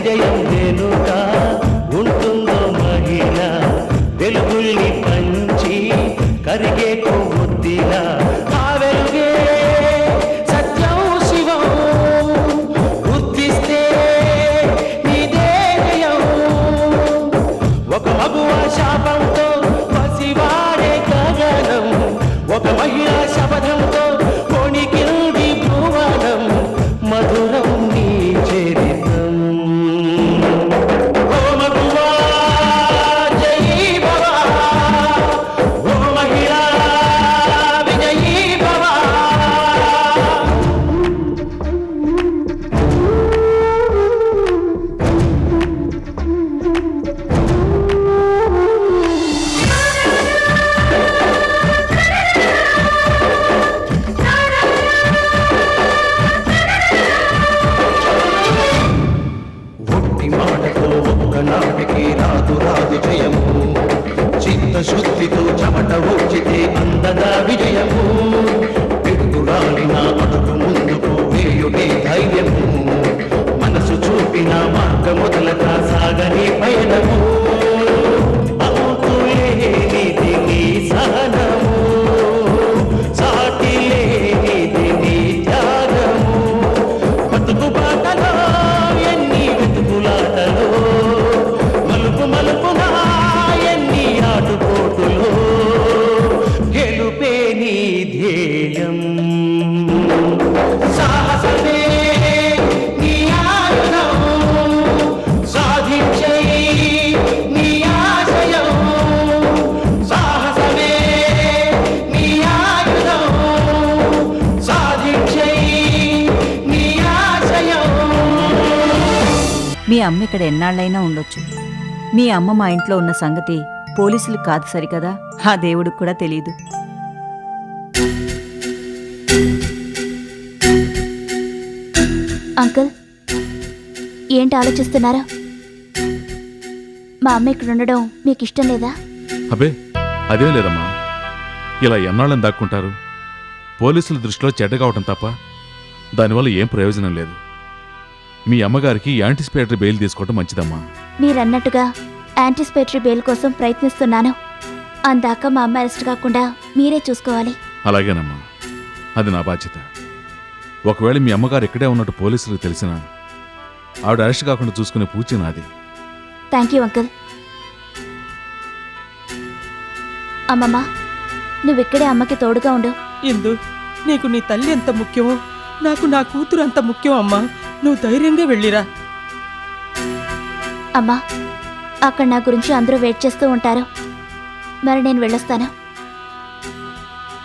విజయం వెనుక ఉంటుందో మహిళ వెలుగుల్ని పంచి కరిగే కొవ్వొత్తిలా ఆ వెలుగే సత్యం శివం గుర్తిస్తే నీదే జయం ఒక మగువ శాపంతో పసివాడే గగనం ఒక మహిళా శపథంతో కొణికింది భువనం మధురం నీ చరిత్రం ఓ మగువా జయీ భవ ఓ మహిళా విజయీ భవ ఒట్టి మాటతో ఒక్కనాటికి రాదు రాదు జయము చిత్తశుద్ధితో చెమట వచ్చితే అందదా విజయము పిడుగురాలిన అడుగు ముందుకు వేయుడే ధైర్యము మనసు చూపిన మార్గ మొదలగా సాగని పయనము అంతులేనిది నీ సహనము సాటి లేనిది నీ త్యాగము బతుకు బాటలో ఎన్ని వెతుకులాటలో మలుపు మలుపున ఎన్ని ఆటుపోటులో గెలుపే నీ ధ్యేయం సాహసమే నీ ఆయుధం సాధించే నీ ఆశయం సాహసమే నీ ఆయుధం సాధించే నీ ఆశయం మీ అమ్మ ఇక్కడ ఎన్నాళ్ళైనా ఉండొచ్చు. మీ అమ్మ మా ఇంట్లో ఉన్న సంగతి పోలీసులు కాదు సరికదా, ఆ దేవుడికి కూడా తెలీదు. అంకుల్, ఏంటి ఆలోచిస్తున్నారా? మా అమ్మ ఇక్కడ ఉండడం మీకు ఇష్టం లేదా? అబే అదేం లేదమ్మా. ఇలా ఎన్నాళ్ళని దాక్కుంటారు? పోలీసుల దృష్టిలో చెడ్డ కావటం తప్ప దానివల్ల ఏం ప్రయోజనం లేదు. మీ అమ్మగారికి యాంటిసిపేటరీ బెయిల్ తీసుకోవటం మంచిదమ్మా. మీరన్నట్టుగా యాంటిసిపేటరీ బెయిల్ కోసం ప్రయత్నిస్తున్నాను. అందాక మా అమ్మ అరెస్ట్ కాకుండా మీరే చూసుకోవాలి. అలాగేనమ్మా, అది నా బాధ్యత. ఒకవేళ మీ అమ్మగారు ఇక్కడే ఉన్నట్టు పోలీసులకు తెలిసినా ఆవిడ అరెస్ట్ కాకుండా చూసుకునే పూచి నాది. Thank you uncle. అమ్మమ్మ, నువ్విక్కడే అమ్మకి తోడుగా ఉండు. ఇందు, నీకు నీ తల్లి ఎంత ముఖ్యమో నాకు నా కూతురు అంత ముఖ్యం అమ్మా. నువ్వు ధైర్యంగా వెళ్ళిరా. అమ్మా, అక్కడ నా గురించి అందరూ వెయిట్ చేస్తూ ఉంటారు. మరి నేను వెళ్ళొస్తాను.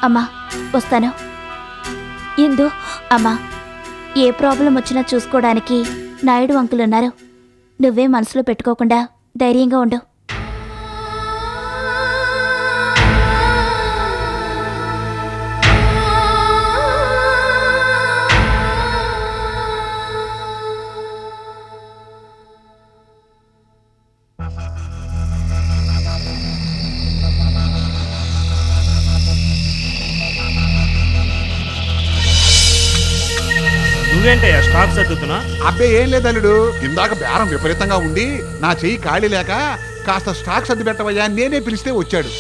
అమ్మా, వస్తాను. ఇందు, అమ్మా, ఏ ప్రాబ్లం వచ్చినా చూసుకోవడానికి నాయుడు అంకుల్ ఉన్నారు. నువ్వే మనసులో పెట్టుకోకుండా ధైర్యంగా ఉండు. నువ్వేంటయ్యా స్టాక్ సర్దుతున్నా? అబ్బే ఏం లేదల్లుడు, ఇందాక బేరం విపరీతంగా ఉండి నా చెయ్యి ఖాళీ లేక కాస్త స్టాక్ సర్ది పెట్టవయ్యా నేనే పిలిస్తే వచ్చాడు.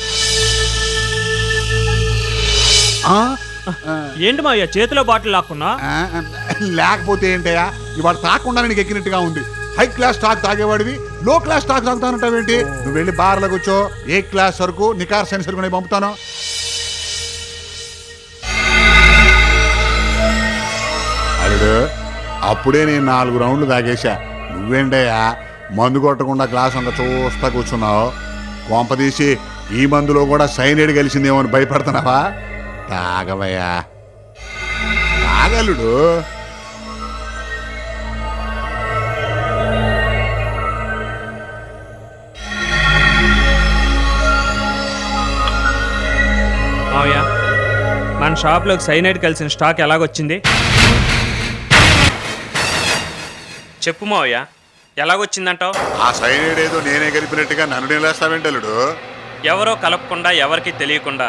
ఏంటి మావయ్య చేతిలో బాటిల్ లాక్కున్నా? లేకపోతే ఏంటయ్యా, ఇవాళ తాకుండా నీకు ఎక్కినట్టుగా ఉంది. హై క్లాస్ స్టాక్ తాగేవాడివి లో క్లాస్ స్టాక్ తాగుతానంటావేంటి? నువ్వు వెళ్ళి బార్లో కూర్చో, ఏ క్లాస్ సరుకు నికార్ సెన్ సరుకు నేను పంపుతాను. అల్లుడు, అప్పుడే నేను 4 రౌండ్లు తాగేశా. నువ్వేంటయ్యా మందు కొట్టకుండా గ్లాస్ అంత చూస్తా కూర్చున్నావు? కొంపదీసి ఈ మందులో కూడా సైనైడ్ కలిసిందేమో అని భయపడుతున్నావా? తాగవయ్యా, తాగలుడు. మావయ్య, మన షాప్లోకి సైనైడ్ కలిసిన స్టాక్ ఎలాగొచ్చింది చెప్పు మావయ్య, ఎలాగొచ్చిందంటావు? ఆ సైనైడ్ ఏదో నేనే కలిపినట్టుగా నన్ను నిలేస్తావేంటలుడు? ఎవరో కలపకుండా ఎవరికి తెలియకుండా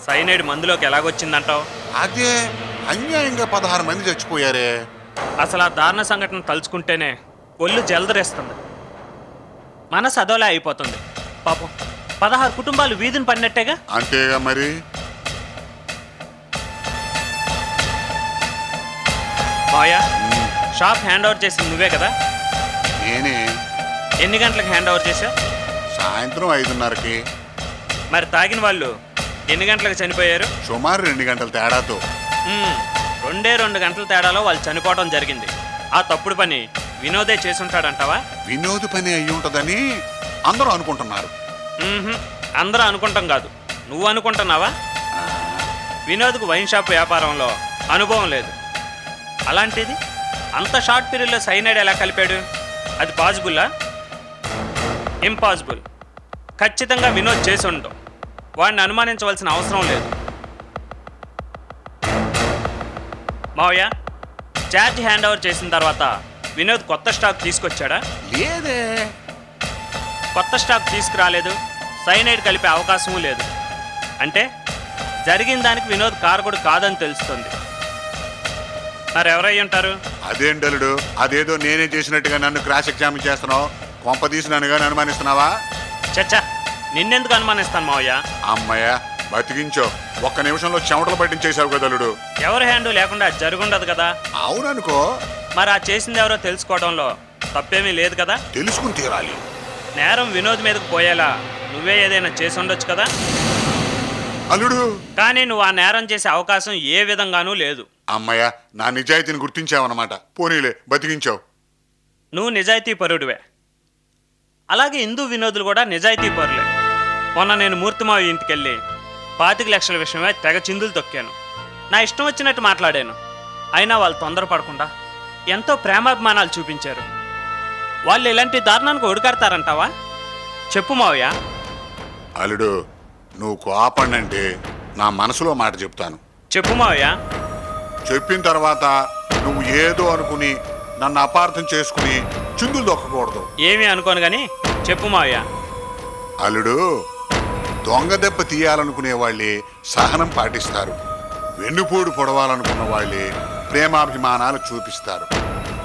సైనైడ్ మందులోకి ఎలాగొచ్చిందంటావు? అదే అన్యాయంగా 16 మంది చచ్చిపోయారే. అసలు ఆ దారుణ సంఘటన తలుచుకుంటేనే ఒళ్ళు జలదరేస్తుంది, మనసు అదోలా అయిపోతుంది. పాపం 16 కుటుంబాలు వీధిని పడినట్టేగా. అంతేగా మరి. మావయ్య, షాప్ హ్యాండ్ ఓవర్ చేసింది నువ్వే కదా? నేనే. ఎన్ని గంటలకు హ్యాండ్ ఓవర్ చేశావు? సాయంత్రం 5:30కి. మరి తాగిన వాళ్ళు ఎన్ని గంటలకు చనిపోయారు? సుమారు 2 గంటల తేడాతో. 2 గంటల తేడాలో వాళ్ళు చనిపోవడం జరిగింది. ఆ తప్పుడు పని వినోదే చేసుంటాడంటావా? వినోద్ పని అయి ఉంటుందని అందరూ అనుకుంటున్నారు. అందరూ అనుకుంటాం కాదు, నువ్వు అనుకుంటున్నావా? వినోద్కు వైన్ షాప్ వ్యాపారంలో అనుభవం లేదు. అలాంటిది అంత షార్ట్ పీరియడ్లో సైనైడ్ ఎలా కలిపాడు? అది పాసిబుల్లా? ఇంపాసిబుల్. ఖచ్చితంగా వినోద్ చేసి ఉండవు. వాడిని అనుమానించవలసిన అవసరం లేదు. మావయ్య, ఛార్జ్ హ్యాండ్ ఓవర్ చేసిన తర్వాత వినోద్ కొత్త స్టాక్ తీసుకొచ్చాడా? లేదే. కొత్త స్టాక్ తీసుకురాలేదు, సైనైడ్ కలిపే అవకాశమూ లేదు. అంటే జరిగిన దానికి వినోద్ కారకుడు కాదని తెలుస్తుంది. మరి ఎవరై ఉంటారు? అదేంటలుడు, అదేదో నేనే చేసినట్టుగా నన్ను క్రాష్ ఎగ్జామిన్ చేస్తున్నావు. కొంప తీసి నన్ను కానీ అనుమానిస్తున్నావా? చచ్చా, నిన్నెందుకు అనుమానిస్తాను మావయ్య? అమ్మయ్య, బతికించో. ఒక్క నిమిషంలో చెమటలు పట్టించేశావు కదలుడు. ఎవరి హ్యాండు లేకుండా జరుగుండదు కదా. అవుననుకో. మరి ఆ చేసింది ఎవరో తెలుసుకోవడంలో తప్పేమీ లేదు కదా. తెలుసుకుని తీరాలి. నేరం వినోద్ మీదకు పోయేలా నువ్వే ఏదైనా చేసి ఉండొచ్చు కదా. అల్లుడు, కానీ నువ్వు ఆ నేరం చేసే అవకాశం ఏ విధంగానూ లేదు. అమ్మయ్య, నా నిజాయితీని గుర్తించావన్నమాట. పోనీలే, బతికించావు. నువ్వు నిజాయితీ పరుడివే. అలాగే హిందూ వినోదులు కూడా నిజాయితీ పరులే. మొన్న నేను మూర్తిమావి ఇంటికెళ్ళి 25 లక్షల విషయమే తెగ చిందులు తొక్కాను. నా ఇష్టం వచ్చినట్టు మాట్లాడాను. అయినా వాళ్ళు తొందరపడకుండా ఎంతో ప్రేమాభిమానాలు చూపించారు. వాళ్ళు ఇలాంటి దారుణానికి ఒడికడతారంటావా? చెప్పు మావయ్య. అల్లుడు, నువ్వు కోపండంటే నా మనసులో మాట చెప్తాను. చెప్పు మావయ్య. చెప్పిన తర్వాత నువ్వు ఏదో అనుకుని నన్ను అపార్థం చేసుకుని చిందులు దొక్కకూడదు. ఏమీ అనుకోను కానీ చెప్పు మావయ్య. అల్లుడు, దొంగ దెబ్బ తీయాలనుకునే వాళ్ళే సహనం పాటిస్తారు. వెన్నుపోటు పొడవాలనుకున్న వాళ్ళే ప్రేమాభిమానాలు చూపిస్తారు.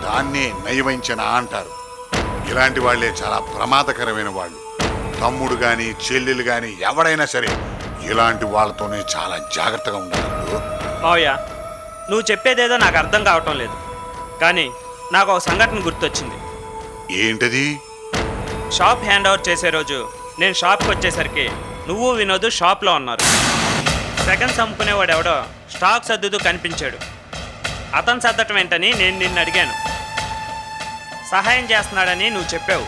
దాన్నే నయవంచన అంటారు. ఇలాంటి వాళ్ళే చాలా ప్రమాదకరమైన వాళ్ళు. తమ్ముడు కానీ చెల్లెలు కానీ ఎవడైనా సరే ఇలాంటి వాళ్ళతోనే చాలా జాగ్రత్తగా ఉండాలి. మావయ్య, నువ్వు చెప్పేదేదో నాకు అర్థం కావటం లేదు. కానీ నాకు ఒక సంఘటన గుర్తొచ్చింది. ఏంటది? షాప్ హ్యాండ్ ఓవర్ చేసే రోజు నేను షాప్కి వచ్చేసరికి నువ్వు వినోద్ షాప్లో ఉన్నారు. సెకండ్స్ అమ్ముకునేవాడు ఎవడో స్టాక్ సర్దుతూ కనిపించాడు. అతను సర్దటం ఏంటని నేను నిన్ను అడిగాను. సహాయం చేస్తున్నాడని నువ్వు చెప్పావు.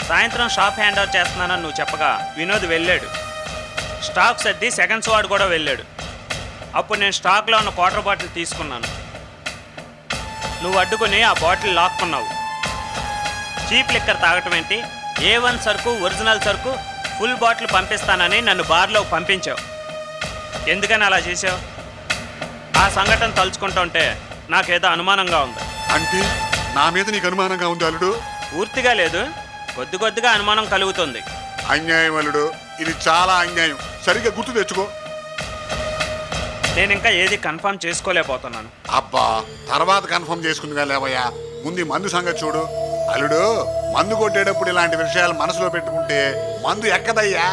సాయంత్రం షాప్ హ్యాండ్ ఓవర్ చేస్తున్నానని నువ్వు చెప్పగా వినోద్ వెళ్ళాడు. స్టాక్ సర్ది సెకండ్స్ వాడు కూడా వెళ్ళాడు. అప్పుడు నేను స్టాక్లో ఉన్న క్వార్టర్ బాటిల్ తీసుకున్నాను. నువ్వు అడ్డుకొని ఆ బాటిల్ లాక్కున్నావు. చీప్ లిక్కర్ తాగటం ఏంటి? A1 సరుకు, ఒరిజినల్ సరుకు, ఫుల్ బాటిల్ పంపిస్తానని నన్ను బార్లో పంపించావు. ఎందుకని అలా చేసావు? ఆ సంఘటన తలుచుకుంటుంటే నాకేదో అనుమానంగా ఉంది. అంటే నా మీద నీకు అనుమానంగా ఉంది అల్లుడు? పూర్తిగా లేదు, కొద్ది కొద్దిగా అనుమానం కలుగుతుంది. అన్యాయం అల్లుడు, ఇది చాలా అన్యాయం. సరిగ్గా గుర్తు తెచ్చుకో. నేను ఇంకా ఏది కన్ఫర్మ్ చేసుకోలేకపోతున్నాను. అబ్బా, తర్వాత కన్ఫర్మ్ చేసుకుందిగా లేవయ్యా. ముందు మందు సంగతి చూడు. అల్లుడు, మందు కొట్టేటప్పుడు ఇలాంటి విషయాలు మనసులో పెట్టుకుంటే మందు ఎక్కదయ్యా.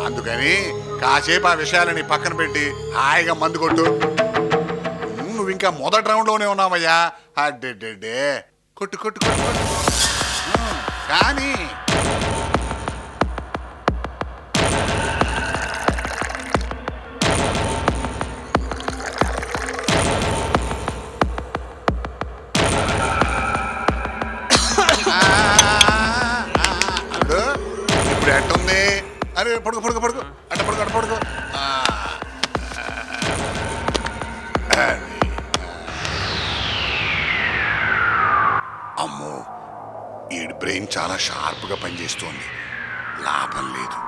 అందుకని కాసేపు ఆ విషయాలని పక్కన పెట్టి హాయిగా మందు కొట్టు. నువ్వు ఇంకా మొదటి రౌండ్లోనే ఉన్నావయ్యా. అడ్డే కొట్టు కొట్టు కొట్టు కొట్టు. కానీ ఇప్పుడు ఎట్టుంది? అరే పడుకో పడుకో పడుకో, అట్ట పడుకో అట్ట పడుకో. అమ్మో, ఈ బ్రెయిన్ చాలా షార్ప్గా పనిచేస్తోంది. లాభం లేదు.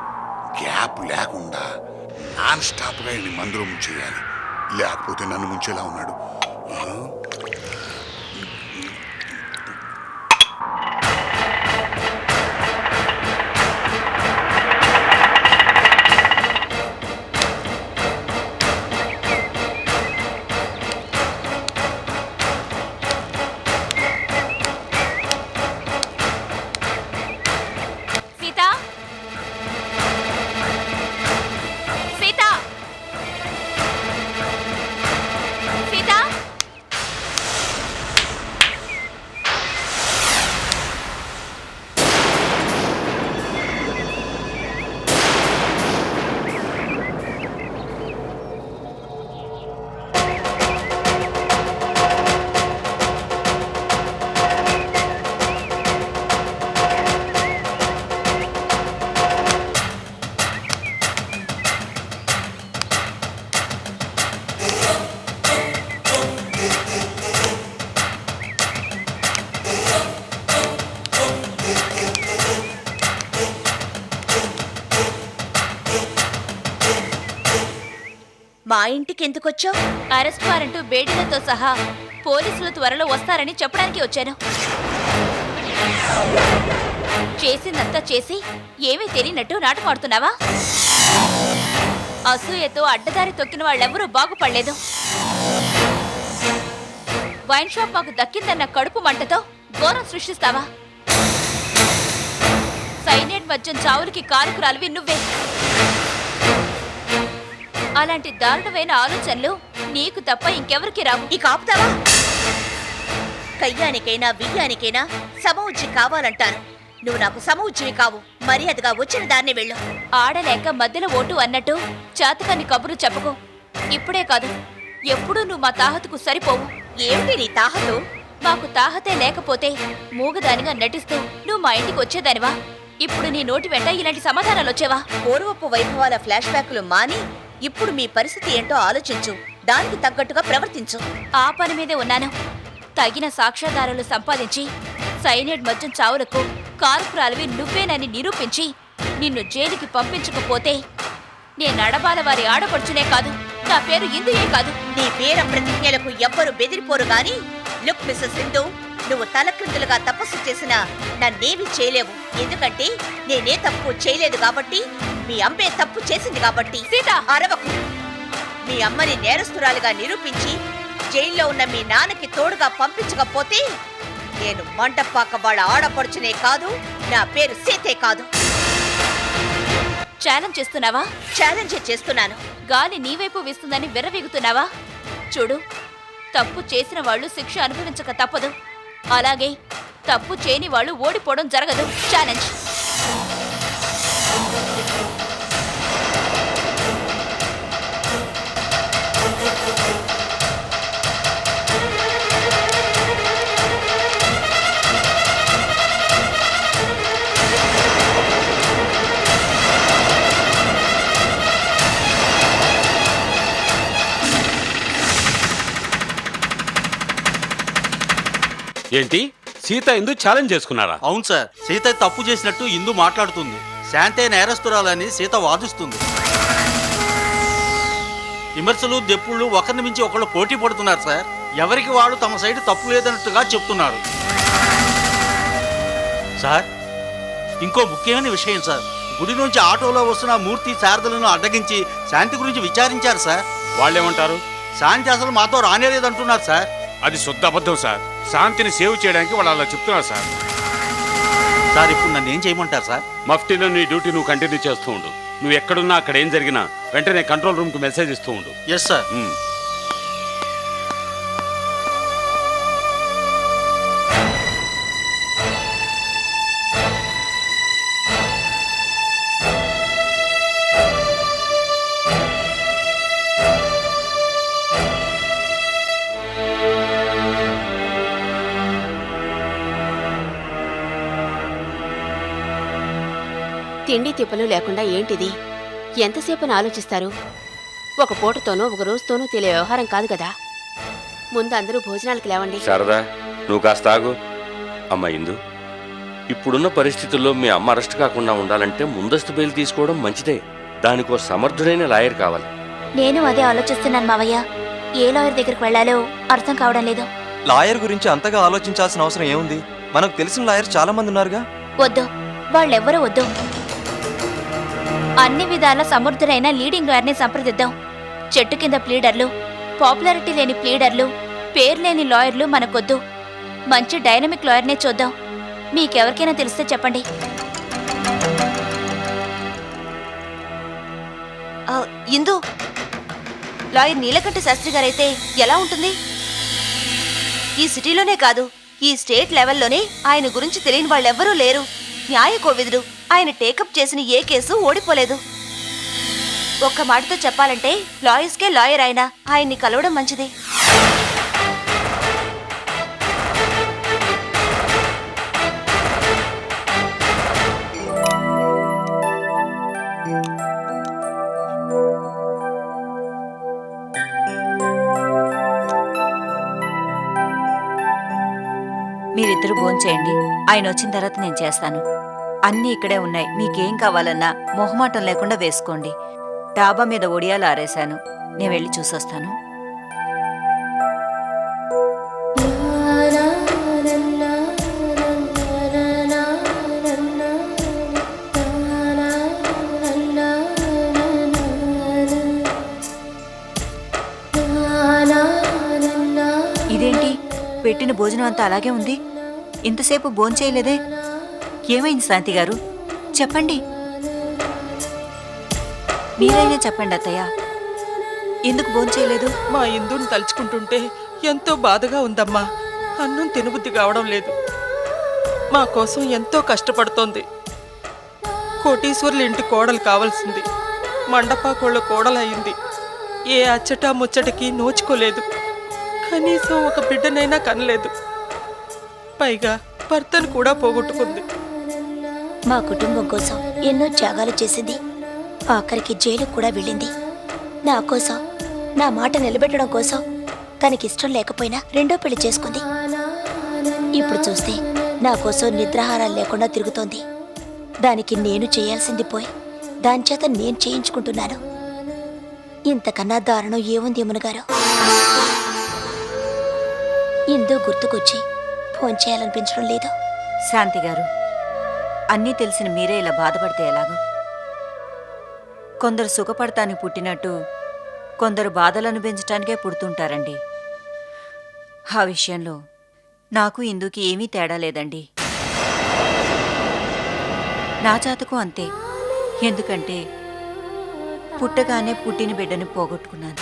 గ్యాప్ లేకుండా నాన్ స్టాప్గా ఈ మందులో ముంచేయాలి. లేకపోతే నన్ను ముంచేలా ఉన్నాడు. మా ఇంటికి ఎందుకొచ్చావు? అరెస్ట్ వారెంట్ బేడీలతో సహా పోలీసులు త్వరలో వస్తారని చెప్పడానికి వచ్చాను. చేసిందంతా చేసి ఏమీ తెలియనట్టు నాటమాడుతున్నావా? అసూయతో అడ్డదారి తొక్కిన వాళ్ళెవరూ బాగుపడలేదు. వైన్ షాప్ మాకు దక్కిందన్న కడుపు మంటతో ఘోరం సృష్టిస్తావా? సైనేట్ మద్యం చావులకి కారకురాలివి నువ్వే. అలాంటి దారుణమైన ఆలోచనలు నీకు తప్ప ఇంకెవరికి రావు. ఇక ఆపుతావా? కయ్యానికైనా బియ్యానికైనా సమవుజ్జి కావాలంటారు. నువ్వు నాకు సమవుజ్జివి కావు. మర్యాదగా వచ్చిన దాన్ని వెళ్ళు. ఆడలేక మధ్యలో ఓటు అన్నట్టు చేతకాన్ని కబురు చెప్పకు. ఇప్పుడే కాదు, ఎప్పుడూ నువ్వు మా తాహతుకు సరిపోవు. ఏమిటి నీ తాహతు? మాకు తాహతే లేకపోతే మూగదానిగా నటిస్తూ నువ్వు మా ఇంటికి వచ్చేదానివా? ఇప్పుడు నీ నోటి వెంట ఇలాంటి సమాధానాలు వచ్చేవా? పూర్వపు వైభవాల ఫ్లాష్ బ్యాక్లు మాని ఇప్పుడు మీ పరిస్థితి ఏంటో ఆలోచించు. దానికి తగ్గట్టుగా ప్రవర్తించు. ఆ పని మీదే ఉన్నాను. తగిన సాక్ష్యాధారాలు సంపాదించి సైనైడ్ మద్యం చావులకు కారకురాలివి నువ్వేనని నిరూపించి నిన్ను జైలుకి పంపించకపోతే నేను నడబాల వారి ఆడపడుచునే కాదు, నా పేరు ఇందుయే కాదు. నీ పేర ప్రతిజ్ఞలకు ఎవ్వరు బెదిరిపోరు గాని లుక్ మిస్సెస్ సింధు, నువ్వు తలక్రిందులుగా తపస్సు చేసినా నన్నేవి చేయలేవు. ఎందుకంటే నేనే తప్పు చేయలేదు కాబట్టి, మీ అమ్మే తప్పు చేసింది కాబట్టి. సీత, అరవకు. మీ అమ్మని నేరస్తురాలుగా నిరూపించి జైల్లో ఉన్న మీ నాన్నకి తోడుగా పంపించకపోతే నేను మంటపాక వాళ్ళ ఆడపడుచునే కాదు, నా పేరు సీతే కాదు. ఛాలెంజ్ చేస్తున్నావా? ఛాలెంజ్ చేస్తున్నాను. గాలి నీవైపు వీస్తుందని విర్రవీగుతున్నావా? చూడు, తప్పు చేసిన వాళ్ళు శిక్ష అనుభవించక తప్పదు. అలాగే తప్పు చేయని వాళ్ళు ఓడిపోవడం జరగదు. ఛాలెంజ్. ఏంటి, సీత ఇందు ఛాలెంజ్ చేసుకున్నారా? అవును సార్, సీత తప్పు చేసినట్టు ఇందు మాట్లాడుతుంది. శాంతే నేరస్తురాలని సీత వాదిస్తుంది. విమర్శలు దెప్పుళ్ళు ఒకరిని మించి ఒకళ్ళు పోటీ పడుతున్నారు సార్. ఎవరికి వాళ్ళు తమ సైడ్ తప్పు లేదన్నట్టుగా చెప్తున్నారు సార్. ఇంకో ముఖ్యమైన విషయం సార్, గుడి నుంచి ఆటోలో వస్తున్న మూర్తి శారదలను అడ్డగించి శాంతి గురించి విచారించారు సార్. వాళ్ళేమంటారు? శాంతి అసలు మాతో రానేలేదంటున్నారు సార్. అది శుద్ధ అబద్ధం సార్. శాంతిని సేవ్ చేయడానికి వాళ్ళు అలా చెప్తున్నారు సార్. సార్, ఇప్పుడు నన్ను ఏం చేయమంటారు సార్? మఫ్టీలో నీ డ్యూటీ నువ్వు కంటిన్యూ చేస్తూ ఉండు. నువ్వు ఎక్కడున్నా అక్కడ ఏం జరిగినా వెంటనే కంట్రోల్ రూమ్కి మెసేజ్ ఇస్తూ ఉండు. Yes sir. తిండి తిప్పలు లేకుండా ఏంటిది? ఎంతసేపని ఆలోచిస్తారు? ఒక పూటతోనూ ఒక రోజుతోనూ తెలియ వ్యవహారం కాదు కదా. ముందు అందరూ భోజనాలకు లేవండి. శారదా, నువ్వు కాస్త ఆగు. అమ్మ ఇందు, ఇప్పుడున్న పరిస్థితుల్లో మీ అమ్మ అరెస్ట్ కాకుండా ఉండాలంటే ముందస్తు బెయిల్ తీసుకోవడం మంచిదే. దానికో సమర్థుడైన లాయర్ కావాలి. నేను అదే ఆలోచిస్తున్నాను మావయ్య. ఏ లాయర్ దగ్గరికి వెళ్ళాలో అర్థం కావడం లేదు. లాయర్ గురించి అంతగా ఆలోచించాల్సిన అవసరం ఏముంది? మనకు తెలిసిన లాయర్ చాలా మంది ఉన్నారుగా. వద్దు, వాళ్ళెవ్వరూ వద్దు. అన్ని విధాల సమర్థుడైన లీడింగ్ లాయర్ని సంప్రదిద్దాం. చెట్టు కింద ప్లీడర్లు, పాపులారిటీ లేని ప్లీడర్లు, పేరు లేని లాయర్లు మనకొద్దు. మంచి డైనమిక్ లాయర్నే చూద్దాం. మీకెవరికైనా తెలిస్తే చెప్పండి. ఇందు, లాయర్ నీలకంఠ శాస్త్రి గారైతే ఎలా ఉంటుంది? ఈ సిటీలోనే కాదు, ఈ స్టేట్ లెవెల్లోనే ఆయన గురించి తెలియని వాళ్ళెవ్వరూ లేరు. న్యాయ కోవిదుడు. ఆయన టేకప్ చేసిన ఏ కేసు ఓడిపోలేదు. ఒక్క మాటతో చెప్పాలంటే లాయర్స్కే లాయర్ అయినా ఆయన్ని కలవడం మంచిది. మీరిద్దరూ భోంచేయండి. ఆయన వచ్చిన తర్వాత నేను చేస్తాను. అన్నీ ఇక్కడే ఉన్నాయి. మీకేం కావాలన్నా మొహమాటం లేకుండా వేసుకోండి. డాబా మీద ఒడియాలు ఆరేశాను. నేను వెళ్ళి చూసొస్తాను. ఇదేంటి, పెట్టిన భోజనం అంతా అలాగే ఉంది? ఇంతసేపు భోంచేయలేదే? ఏమైంది శాంతి గారు? చెప్పండి, మీరైనా చెప్పండి అత్తయ్య, ఎందుకు భోంచేయలేదు? మా ఇందుని తలుచుకుంటుంటే ఎంతో బాధగా ఉందమ్మా. అన్నం తినబుద్ధి కావడం లేదు. మా కోసం ఎంతో కష్టపడుతోంది. కోటీశ్వర్ల ఇంటి కోడలు కావాల్సింది, మండపాకోళ్ళ కోడలయ్యింది. ఏ అచ్చట ముచ్చటకి నోచుకోలేదు. కనీసం ఒక బిడ్డనైనా కనలేదు. పైగా భర్తను కూడా పోగొట్టుకుంది. మా కుటుంబం కోసం ఎన్నో త్యాగాలు చేసింది. ఆఖరికి జైలుకు కూడా వెళ్ళింది. నా కోసం, నా మాట నిలబెట్టడం కోసం తనకిష్టం లేకపోయినా రెండో పెళ్లి చేసుకుంది. ఇప్పుడు చూస్తే నా కోసం నిద్రాహారాలు లేకుండా తిరుగుతోంది. దానికి నేను చేయాల్సింది పోయి దాని చేత నేను చేయించుకుంటున్నాను. ఇంతకన్నా దారుణం ఏముంది యమునగారు? ఇందో గుర్తుకొచ్చి ఫోన్ చేయాలనిపించడం లేదు. శాంతి గారు, అన్నీ తెలిసిన మీరే ఇలా బాధపడితే ఎలాగో? కొందరు సుఖపడటానికి పుట్టినట్టు కొందరు బాధలను పెంచటానికే పుడుతుంటారండి. ఆ విషయంలో నాకు ఇందుకి ఏమీ తేడా లేదండి. నా జాతకు అంతే. ఎందుకంటే పుట్టగానే పుట్టిన బిడ్డని పోగొట్టుకున్నాను.